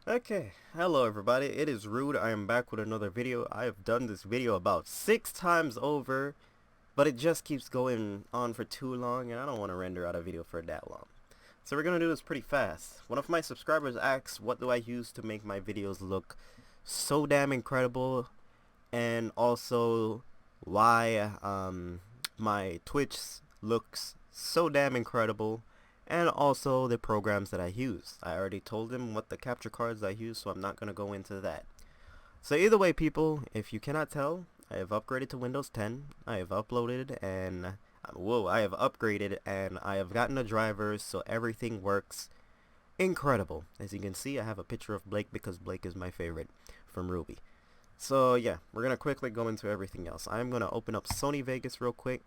Okay, hello everybody, it is Rude. I am back with another video. I have done this video about 6 times over, but it just keeps going on for too long and I don't want to render out a video for that long. So we're going to do this pretty fast. One of my subscribers asks, what do I use to make my videos look so damn incredible, and also why my Twitch looks so damn incredible, and also the programs that I use. I already told him what the capture cards I use, so I'm not going to go into that. So either way, people, if you cannot tell, I have upgraded to Windows 10. I have uploaded and I have upgraded and I have gotten the drivers so everything works incredible. As you can see, I have a picture of Blake because Blake is my favorite from Ruby. So yeah, we're going to quickly go into everything else. I'm going to open up Sony Vegas real quick.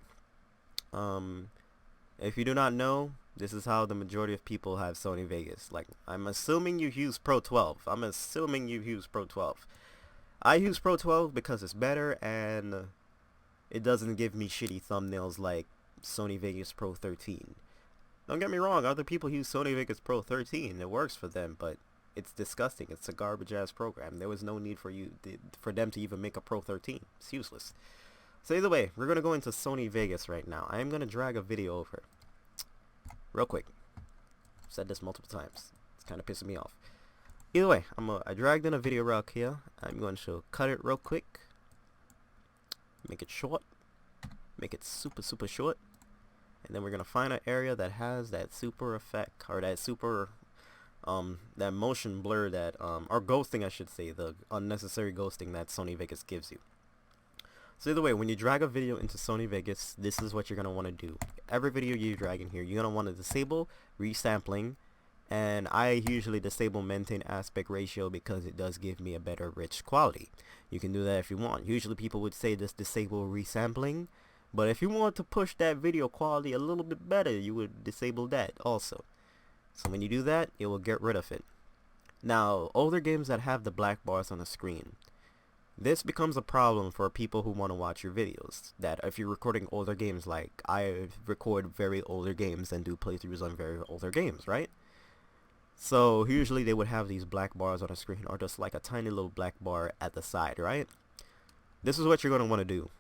If you do not know, this is how the majority of people have Sony Vegas. Like, I'm assuming you use Pro 12. I'm assuming you use Pro 12. I use Pro 12 because it's better and it doesn't give me shitty thumbnails like Sony Vegas Pro 13. Don't get me wrong, other people use Sony Vegas Pro 13. It works for them, but it's disgusting. It's a garbage ass program. There was no need for them to even make a Pro 13. It's useless. So either way, we're going to go into Sony Vegas right now. I am going to drag a video over. Real quick. I've said this multiple times. It's kind of pissing me off. Either way, I dragged in a video right here. I'm going to cut it real quick. Make it short. Make it super short. And then we're going to find an area that has that super effect, or that super, that motion blur that, or ghosting I should say, the unnecessary ghosting that Sony Vegas gives you. So either way, when you drag a video into Sony Vegas, this is what you're going to want to do. Every video you drag in here, you're going to want to disable resampling, and I usually disable maintain aspect ratio because it does give me a better rich quality. You can do that if you want. Usually people would say just disable resampling, but if you want to push that video quality a little bit better, you would disable that also. So when you do that, it will get rid of it. Now, older games that have the black bars on the screen, this becomes a problem for people who want to watch your videos. That if you're recording older games, like I record very older games and do playthroughs on very older games, right? So usually they would have these black bars on the screen, or just like a tiny little black bar at the side, right? This is what you're going to want to do.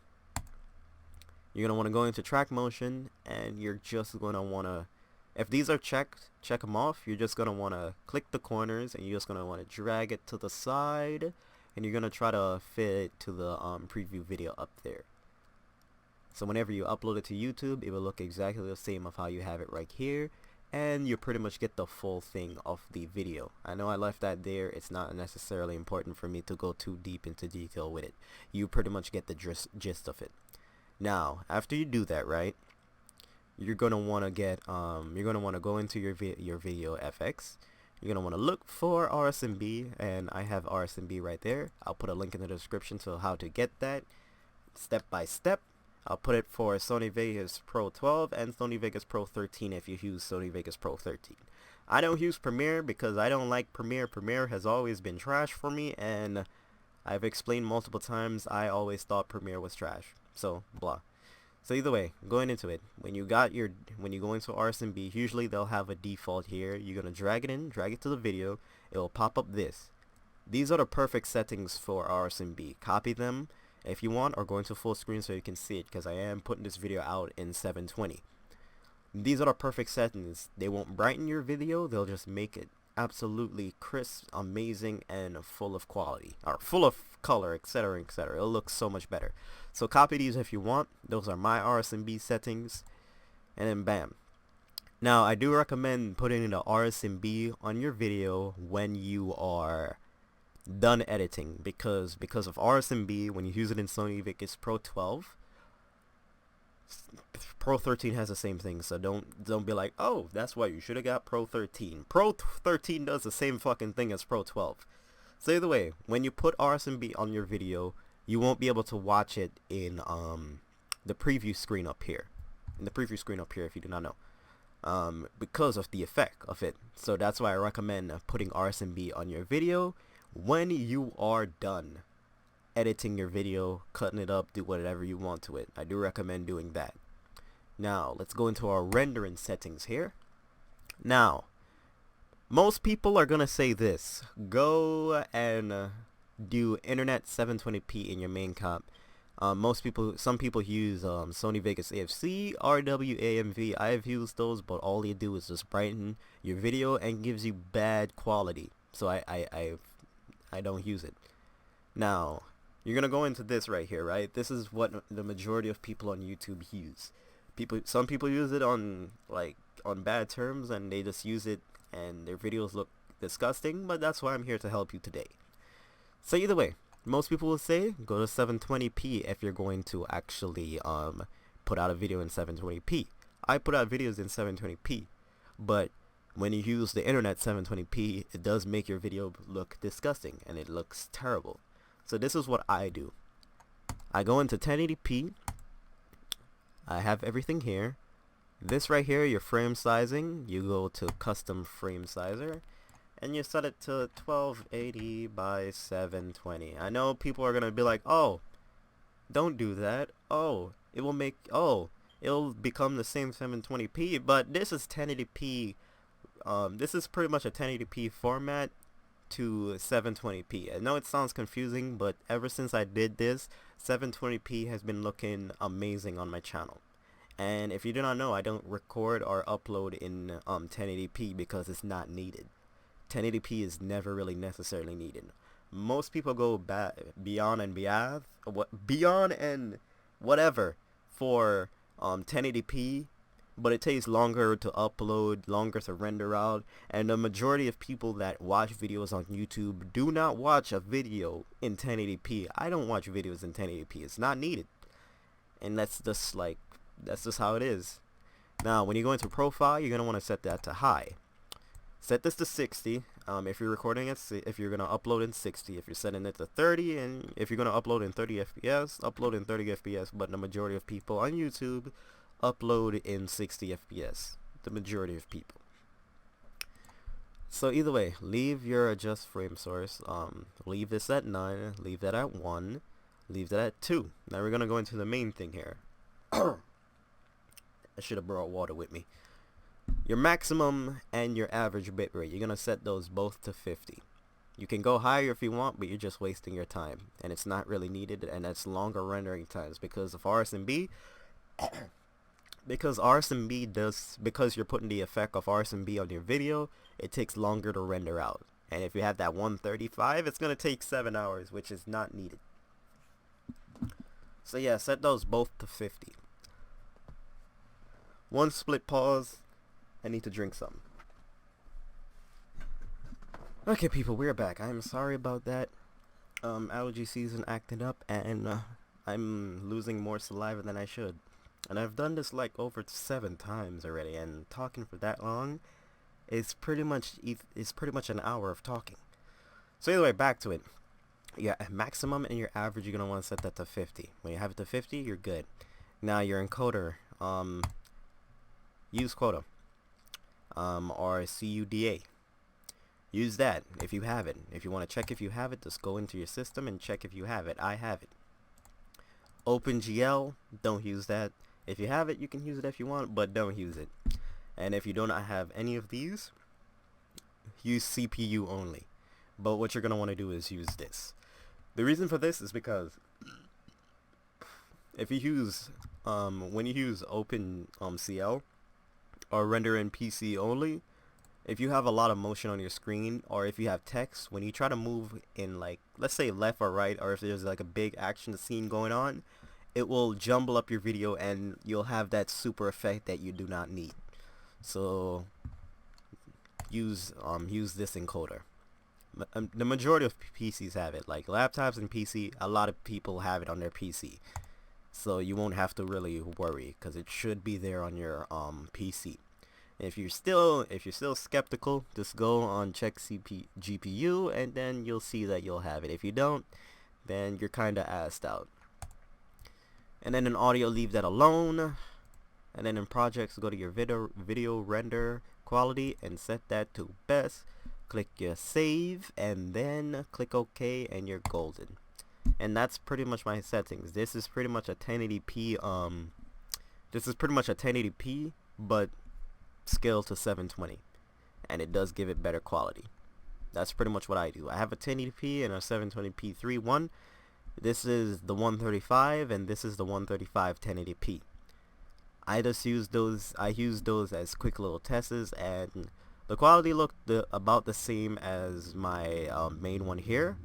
You're going to want to go into track motion, and you're just going to want to, if these are checked, check them off. You're just going to want to click the corners, and you're just going to want to drag it to the side, and you're going to try to fit it to the preview video up there. So whenever you upload it to YouTube, it will look exactly the same of how you have it right here, and you pretty much get the full thing of the video. I know I left that there. It's not necessarily important for me to go too deep into detail with it. You pretty much get the gist of it. Now, after you do that, right, you're going to want to get you're going to want to go into your video FX. You're going to want to look for RSMB, and I have RSMB right there. I'll put a link in the description to how to get that step by step. I'll put it for Sony Vegas Pro 12 and Sony Vegas Pro 13 if you use Sony Vegas Pro 13. I don't use Premiere because I don't like Premiere. Premiere has always been trash for me, and I've explained multiple times I always thought Premiere was trash. So, blah. So either way, going into it, when you go into RSMB, usually they'll have a default here. You're going to drag it in, drag it to the video. It will pop up this. These are the perfect settings for RSMB. Copy them if you want, or go into full screen so you can see it, because I am putting this video out in 720. These are the perfect settings. They won't brighten your video, they'll just make it absolutely crisp, amazing, and full of quality, or full of color, etc, etc. It'll look so much better. So copy these if you want. Those are my RSMB settings, and then bam. Now I do recommend putting in the RSMB on your video when you are done editing, because of RSMB, when you use it in Sony Vegas Pro 12, Pro 13 has the same thing. So don't be like, oh, that's why you should have got Pro 13. Pro 13 does the same fucking thing as Pro 12. So either way, when you put RSMB on your video, you won't be able to watch it in the preview screen up here. In the preview screen up here, if you do not know, because of the effect of it. So that's why I recommend putting RSMB on your video when you are done editing your video, cutting it up, do whatever you want to it. I do recommend doing that. Now let's go into our rendering settings here. Now Most people are gonna say this: go and do internet 720p in your main comp. Some people use Sony Vegas AFC, RWAMV. I've used those, but all they do is just brighten your video and gives you bad quality. So I don't use it. Now, you're gonna go into this right here, right? This is what the majority of people on YouTube use. Some people use it on bad terms, and they just use it, and their videos look disgusting. But that's why I'm here to help you today. So either way, most people will say go to 720p if you're going to actually put out a video in 720p. I put out videos in 720p, but when you use the internet 720p, it does make your video look disgusting and it looks terrible. So this is what I do. I go into 1080p. I have everything here. This right here, your frame sizing, you go to custom frame sizer and you set it to 1280 by 720. I know people are gonna be like, oh, don't do that. Oh, it'll become the same 720p, but this is 1080p. This is pretty much a 1080p format to 720p. I know it sounds confusing, but ever since I did this, 720p has been looking amazing on my channel. And if you do not know, I don't record or upload in 1080p because it's not needed. 1080p is never really necessarily needed. Most people go beyond and whatever for 1080p, but it takes longer to upload, longer to render out, and the majority of people that watch videos on YouTube do not watch a video in 1080p. I don't watch videos in 1080p. It's not needed. And that's just how it is. Now, when you go into profile, you're going to want to set that to high. Set this to 60. If you're recording if you're going to upload in 60, if you're setting it to 30, and if you're going to upload in 30 FPS, upload in 30 FPS, but the majority of people on YouTube upload in 60 FPS. The majority of people. So either way, leave your adjust frame source. Leave this at 9, leave that at 1, leave that at 2. Now we're going to go into the main thing here. I should have brought water with me. Your maximum and your average bitrate, you're going to set those both to 50. You can go higher if you want, but you're just wasting your time, and it's not really needed, and that's longer rendering times because of RSMB. Because you're putting the effect of RSMB on your video, it takes longer to render out. And if you have that 135, it's going to take 7 hours, which is not needed. So yeah, set those both to 50. One split pause. I need to drink some. Okay, people, we're back. I'm sorry about that. Allergy season acted up, and I'm losing more saliva than I should. And I've done this like over 7 times already, and talking for that long is pretty much an hour of talking. So anyway, back to it. Your maximum and your average, you're gonna want to set that to 50. When you have it to 50, you're good. Now your encoder, use quota, or CUDA. Use that if you have it. If you want to check if you have it, just go into your system and check if you have it. I have it. OpenGL, don't use that. If you have it, you can use it if you want, but don't use it. And if you do not have any of these, use CPU only. But what you're going to want to do is use this. The reason for this is because if you use when you use OpenCL or render in PC only, if you have a lot of motion on your screen, or if you have text, when you try to move in, like, let's say left or right, or if there's like a big action scene going on, it will jumble up your video and you'll have that super effect that you do not need. So use this encoder. The majority of PCs have it. Like laptops and PC, a lot of people have it on their PC. So you won't have to really worry because it should be there on your PC. If you're still skeptical, just go on check GPU and then you'll see that you'll have it. If you don't, then you're kind of assed out. And then in audio, leave that alone. And then in projects, go to your video render quality and set that to best. Click your save and then click OK and you're golden. And that's pretty much my settings. This is pretty much a 1080p but scaled to 720. and it does give it better quality. That's pretty much what I do. I have a 1080p and a 720p 3.1. This is the 135 and this is the 135 1080p. I just use those. I use those as quick little tests, and the quality looked about the same as my main one here,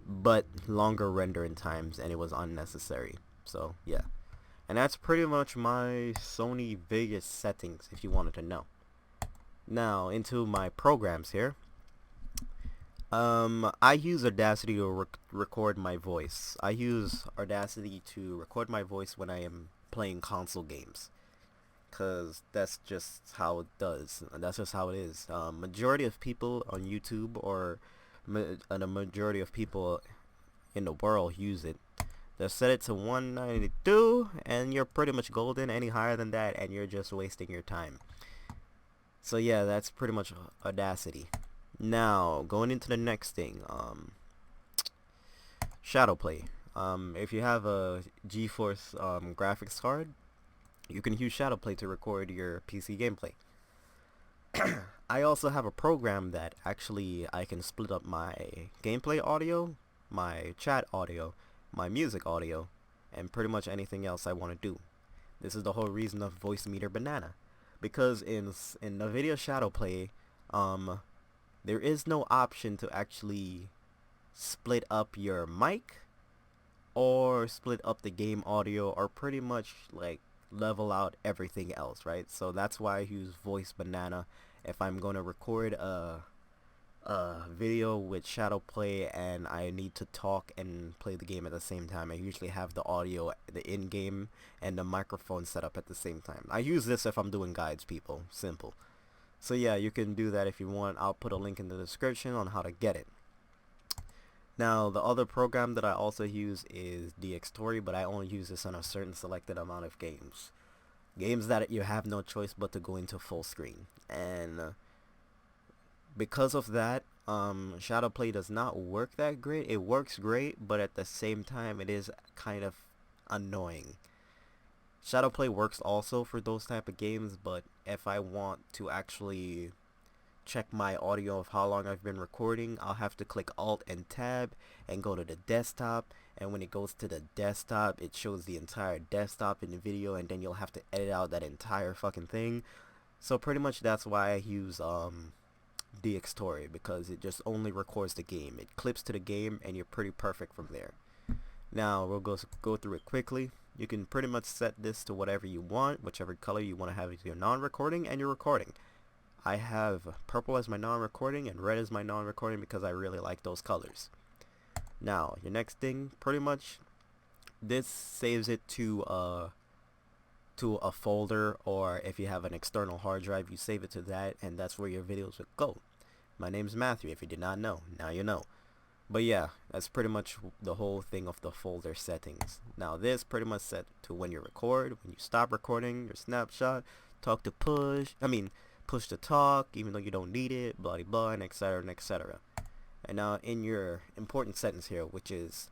but longer rendering times, and it was unnecessary. So yeah, and that's pretty much my Sony Vegas settings if you wanted to know. Now into my programs here. I use Audacity to record my voice. I use Audacity to record my voice when I am playing console games, cause that's just how it does. That's just how it is. Majority of people on YouTube or the majority of people in the world use it. They set it to 192, and you're pretty much golden. Any higher than that, and you're just wasting your time. So yeah, that's pretty much Audacity. Now going into the next thing, Shadowplay. If you have a GeForce graphics card, you can use Shadowplay to record your PC gameplay. I also have a program that actually I can split up my gameplay audio, my chat audio, my music audio, and pretty much anything else I want to do. This is the whole reason of Voice Meter Banana, because in the video Shadowplay, there is no option to actually split up your mic or split up the game audio, or pretty much like level out everything else, right? So that's why I use Voice Banana if I'm going to record a video with Shadowplay and I need to talk and play the game at the same time. I usually have the audio, the in-game, and the microphone set up at the same time. I use this if I'm doing guides, people. Simple. So yeah, you can do that if you want. I'll put a link in the description on how to get it. Now, the other program that I also use is DxTory, but I only use this on a certain selected amount of games. Games that you have no choice but to go into full screen. And because of that, Shadowplay does not work that great. It works great, but at the same time, it is kind of annoying. Shadowplay works also for those type of games, but if I want to actually check my audio of how long I've been recording, I'll have to click Alt and Tab and go to the desktop, and when it goes to the desktop, it shows the entire desktop in the video, and then you'll have to edit out that entire fucking thing. So pretty much that's why I use DxTory, because it just only records the game. It clips to the game, and you're pretty perfect from there. Now we'll go through it quickly. You can pretty much set this to whatever you want, whichever color you want to have as your non-recording and your recording. I have purple as my non-recording and red as my non-recording because I really like those colors. Now, your next thing, pretty much, this saves it to a folder, or if you have an external hard drive, you save it to that, and that's where your videos would go. My name's Matthew, if you did not know. Now you know. But yeah, that's pretty much the whole thing of the folder settings. Now this pretty much set to when you record, when you stop recording, your snapshot, push to talk, even though you don't need it, blah blah blah, and etc and etc. And now in your important settings here, which is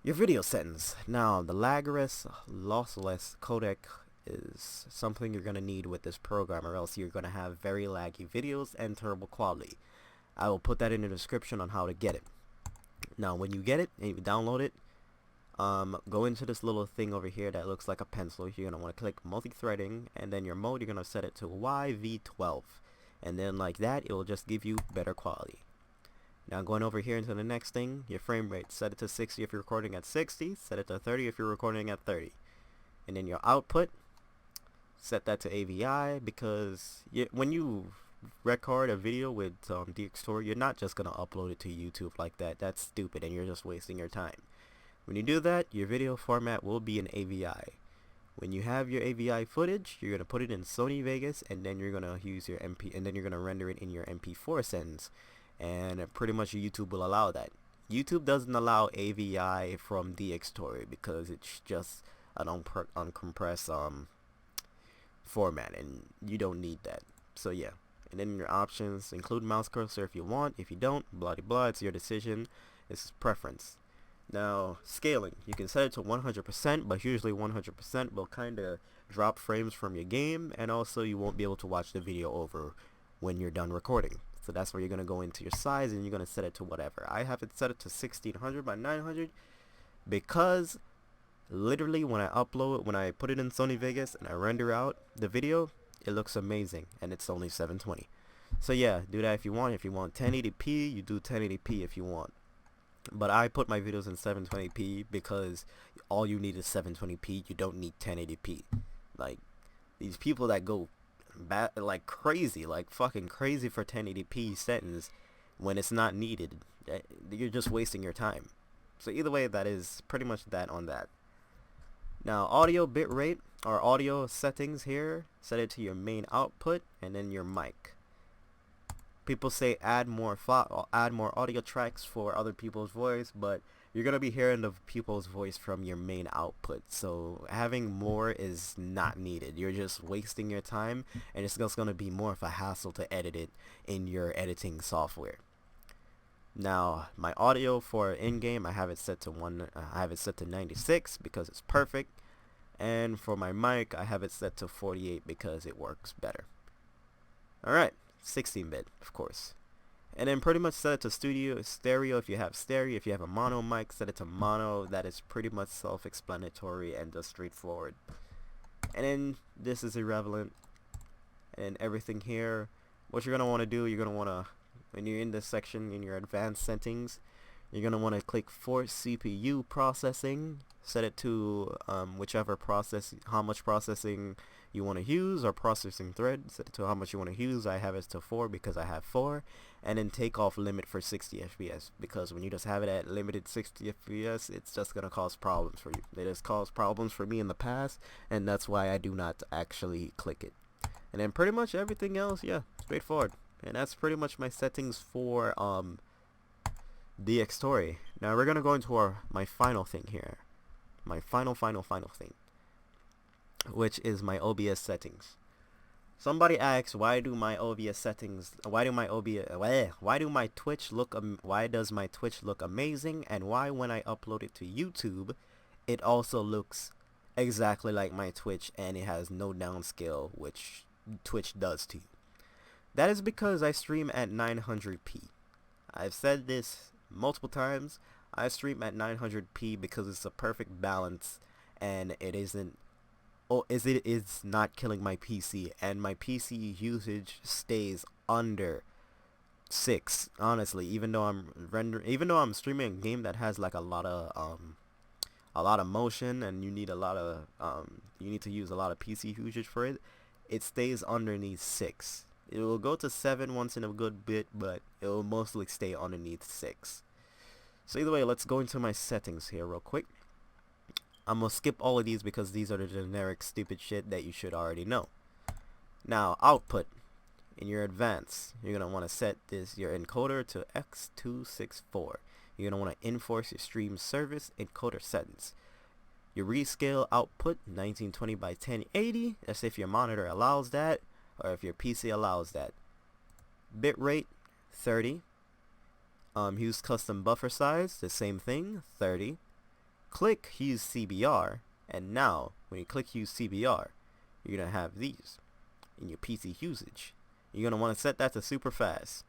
your video settings. Now the laggerless, lossless codec is something you're gonna need with this program, or else you're gonna have very laggy videos and terrible quality. I will put that in the description on how to get it. Now when you get it and you download it, go into this little thing over here that looks like a pencil. You're going to want to click multi-threading, and then your mode, you're going to set it to YV12, and then like that it will just give you better quality. Now going over here into the next thing, your frame rate, set it to 60 if you're recording at 60, set it to 30 if you're recording at 30. And then your output, set that to AVI, because when you record a video with DxTory, you're not just going to upload it to YouTube like that. That's stupid, and you're just wasting your time. When you do that, your video format will be in AVI. When you have your AVI footage, you're going to put it in Sony Vegas, and then you're going to use your MP, and then you're going to render it in your MP4 settings, and pretty much YouTube will allow that. YouTube doesn't allow AVI from DxTory because it's just an uncompressed format, and you don't need that. So yeah. And then your options, include mouse cursor if you want. If you don't, blah blah, it's your decision. It's preference. Now scaling, you can set it to 100%, but usually 100% will kind of drop frames from your game, and also you won't be able to watch the video over when you're done recording. So that's where you're going to go into your size and you're going to set it to whatever. I have it set it to 1600 by 900 because literally when I put it in Sony Vegas and I render out the video, it looks amazing and it's only 720. So yeah, do that if you want. If you want 1080p, you do 1080p if you want. But I put my videos in 720p because all you need is 720p. You don't need 1080p. Like, these people that go like crazy, like fucking crazy for 1080p settings when it's not needed, you're just wasting your time. So either way, that is pretty much that on that. Now, audio bitrate or audio settings here, set it to your main output and then your mic. People say add more audio tracks for other people's voice, but you're gonna be hearing the people's voice from your main output. So having more is not needed. You're just wasting your time, and it's just gonna be more of a hassle to edit it in your editing software. Now, my audio for in-game, I have it set to 96 because it's perfect, and for my mic, I have it set to 48 because it works better. All right. 16-bit, of course. And then pretty much set it to stereo if you have stereo. If you have a mono mic, set it to mono. That is pretty much self-explanatory and just straightforward. And then this is irrelevant. And everything here, what you're going to want to do, you're going to want to, when you're in this section in your advanced settings, you're going to want to click Force CPU processing. Set it to whichever how much processing you want to use, or processing thread. Set it to how much you want to use. I have it to 4 because I have 4. And then take off limit for 60 FPS, because when you just have it at limited 60 FPS, it's just going to cause problems for you. It has caused problems for me in the past, and that's why I do not actually click it. And then pretty much everything else, yeah, straightforward. And that's pretty much my settings for DX Story. Now we're going to go into my final thing here. My final thing, which is my OBS settings. Somebody asks, why do my Twitch look amazing, and why when I upload it to YouTube it also looks exactly like my Twitch and it has no downscale, which Twitch does to you. That is because I stream at 900p. I've said this multiple times. I stream at 900p because it's a perfect balance, and it is not killing my PC, and my PC usage stays under 6. Honestly, even though I'm streaming a game that has like a lot of motion, and you need to use a lot of PC usage for it, it stays underneath 6. It will go to 7 once in a good bit, but it will mostly stay underneath 6. So either way, let's go into my settings here real quick. I'm going to skip all of these because these are the generic stupid shit that you should already know. Now, output. In your advanced, you're going to want to set your encoder to X264. You're going to want to enforce your stream service encoder settings. Your rescale output, 1920 by 1080. That's if your monitor allows that, or if your PC allows that. Bitrate, 30. Use custom buffer size, the same thing, 30. Click use CBR, and now when you click use CBR, you're gonna have these in your PC usage. You're gonna want to set that to super fast.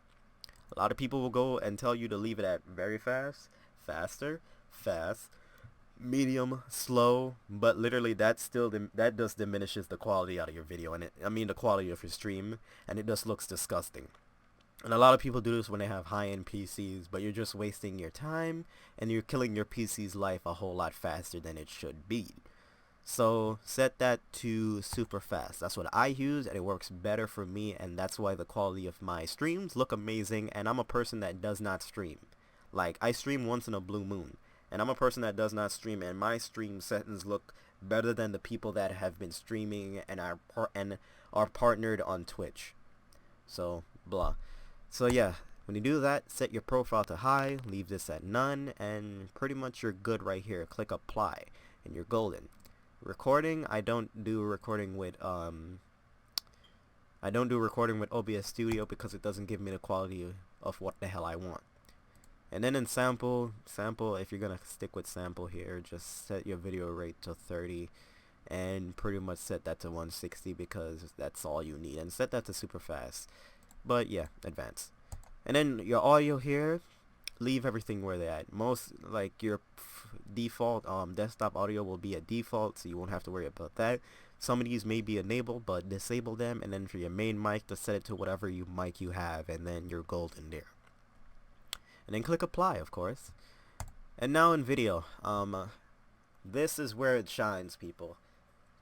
A lot of people will go and tell you to leave it at very fast, faster, fast, medium, slow, but literally that just diminishes the quality out of your video, and the quality of your stream, and it just looks disgusting. And a lot of people do this when they have high-end PCs, but you're just wasting your time, and you're killing your PC's life a whole lot faster than it should be. So set that to super fast. That's what I use, and it works better for me, and that's why the quality of my streams look amazing. And I'm a person that does not stream. Like, I stream once in a blue moon, and I'm a person that does not stream, and my stream settings look better than the people that have been streaming and are partnered on Twitch. So blah. So yeah, when you do that, set your profile to high, leave this at none, and pretty much you're good right here. Click apply, and you're golden. Recording, I don't do recording with OBS Studio because it doesn't give me the quality of what the hell I want. And then in sample, if you're gonna stick with sample here, just set your video rate to 30, and pretty much set that to 160 because that's all you need, and set that to super fast. But yeah, advanced. And then your audio here, leave everything where they're at. Most, like, your default desktop audio will be at default, so you won't have to worry about that. Some of these may be enabled, but disable them, and then for your main mic, to set it to whatever mic you have, and then you're golden there. And then click apply, of course. And now in video, this is where it shines, people.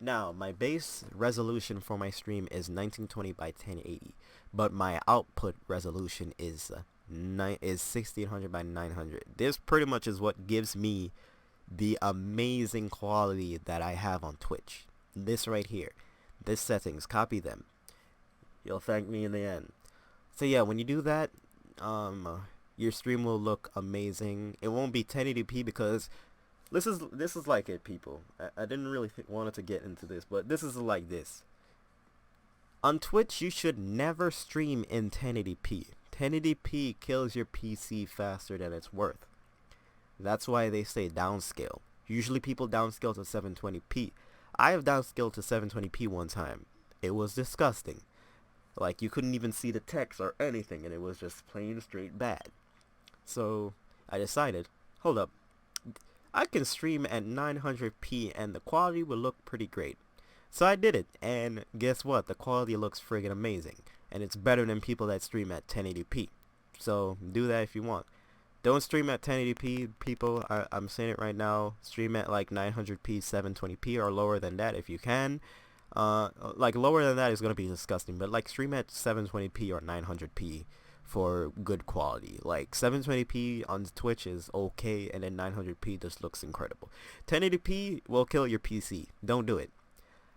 Now, my base resolution for my stream is 1920 by 1080, but my output resolution is 1600 by 900. This pretty much is what gives me the amazing quality that I have on Twitch. This right here, this settings, copy them. You'll thank me in the end. So yeah, when you do that, your stream will look amazing. It won't be 1080p because this is like it, people. I didn't really want to get into this, but this is like this. On Twitch, you should never stream in 1080p. 1080p kills your PC faster than it's worth. That's why they say downscale. Usually people downscale to 720p. I have downscaled to 720p one time. It was disgusting. Like, you couldn't even see the text or anything, and it was just plain straight bad. So I decided, hold up, I can stream at 900p and the quality will look pretty great. So I did it, and guess what? The quality looks friggin' amazing, and it's better than people that stream at 1080p. So do that if you want. Don't stream at 1080p, people. I'm saying it right now. Stream at like 900p, 720p, or lower than that if you can. Like lower than that is gonna be disgusting, but like stream at 720p or 900p for good quality. Like 720p on Twitch is okay, and then 900p just looks incredible. 1080p will kill your PC. Don't do it.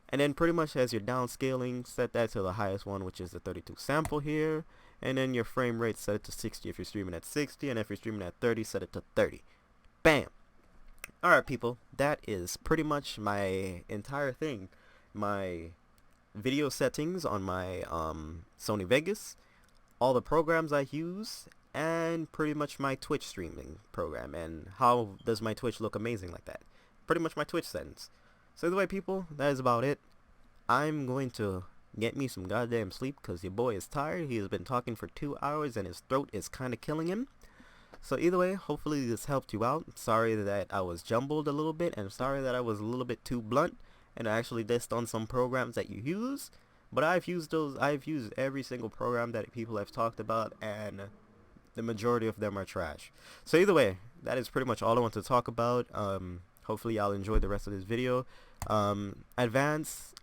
And then pretty much as you're downscaling, set that to the highest one, which is the 32 sample here. And then your frame rate, set it to 60 if you're streaming at 60, and if you're streaming at 30, set it to 30. Bam! Alright, people, that is pretty much my entire thing. My video settings on my Sony Vegas, all the programs I use, and pretty much my Twitch streaming program, and how does my Twitch look amazing like that. Pretty much my Twitch settings. So either way, people, that is about it. I'm going to get me some goddamn sleep because your boy is tired. He has been talking for 2 hours and his throat is kind of killing him. So either way, hopefully this helped you out. Sorry that I was jumbled a little bit, and sorry that I was a little bit too blunt and I actually dissed on some programs that you use. But I've used every single program that people have talked about, and the majority of them are trash. So either way, that is pretty much all I want to talk about. Hopefully y'all enjoyed the rest of this video. Advance,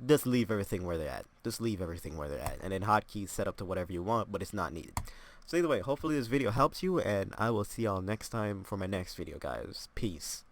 just leave everything where they're at. Just leave everything where they're at. And then hotkeys set up to whatever you want, but it's not needed. So either way, hopefully this video helps you, and I will see y'all next time for my next video, guys. Peace.